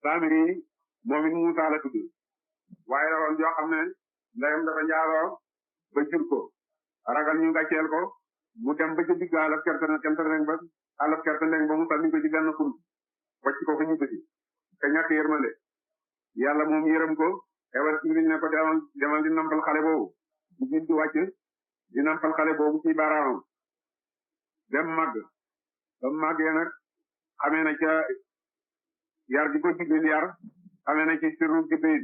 Samiri moom it Muusa la tudd waaye la woon joo xam ne ndeyam dafa njaaloo ba jur ko ragal ñu gàcceel ko mu dem ba ca digg àllab kerte ndeng ba mu sànni ko ci benn xur wàcc ko fa ñu bëti te ñàkk yërmande yàlla moom yërëm ko xewal Jibril ne ko demal di nampal xale boobu Jibril di wàcc di nampal xale boobu ci baaraamam dem màgg ba màggee nag xamee na ca yar gi ko Jibril yar xamee na ci sirru Jibril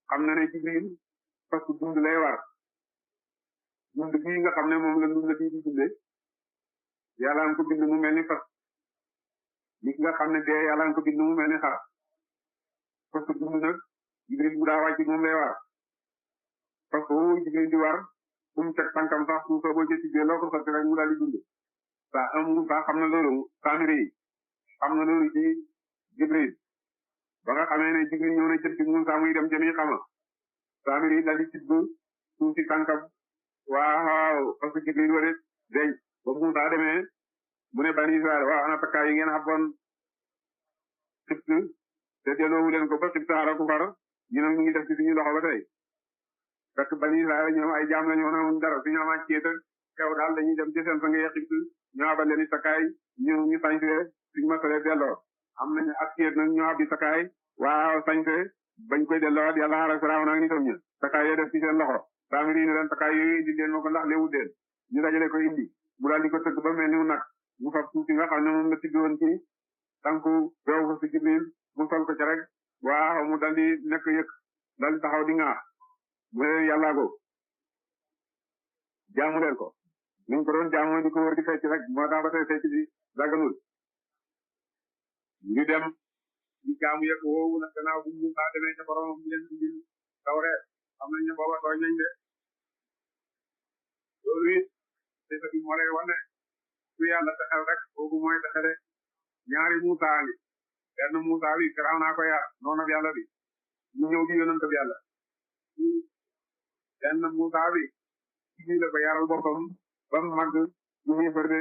xam na ne Jibril parce que dund lay war dund bii nga xam ne moom la dund la bii di dunde yàlla nga ko bind mu mel ni fas nit nga xam ne dee yàlla nga ko bind mu mel ni xar parce que dund nag Jibril bu daa wàcc moom lay war parce que woo Jibril di war fu mu teg tànkam sax suuf soo boo ca tibbee loo ko sotti rek mu daal di dund sax xam na loolu Samiri yi xam na loolu ci Jibril ba nga xamee ne Jibril ñëw na jëm ci Muusaa muy dem jëmi xama Samiri yi daal di tibb suuf si tànkam waaw parce que Jibril wala deñ ba Muusaa demee mu ne bani Israël waaw ana takkaay yi ngeen xaboon Xibt te delloowu leen ko ba Xibt xara ku far ñu ne mu ngi def ci suñu loxo ba tey fekk bani Israël ñoom ay jaam la ñoo amuñ dara suñu amaat ceet xew daal dañuy dem ci seen fa nga Xibt ñu abal leen i takkaay ñu sañsee suñu masalee delloo am nañu ak ceet nag ñu abbi takkaay waaw sañsee bañ koy delloo yàlla xaaral Firawna ak nitam ña takkaay yee def ci seen loxo Samiri ne leen takkaay yooyu indi leen ma ko ndax léewut leen ñu dajale ko indi mu daal di ko tëgg ba mel ni nag mu fab suuf si nga xam ne moom la tiddoon ci tànku beew ko si Jibril mu sol ko ca rek waaw mu dal di nekk yëkk dal di taxaw di ŋaax mu leen yàllaa ko jaamu leen ko niñ ko doon jaamoo di ko wër di fecc rek moo tax ba tey fecc bi daganul ñu dem di jaamu yëkk woowu nag gannaaw bu mu baa demee ca borom mu leen indil tawreet xam nañ ne booba tooñ nañ de loolu it defa bi moo lay wane su yàlla texel rek boobu mooy texele ñaari Muusaa ngi benn Muusaa bi Firawna ko yar noonu ak yàlla bi mu ñëw di yonent bi yàlla benn Muusaa bi ci la ko yaral boppam ba mu màgg ñu ñëfar de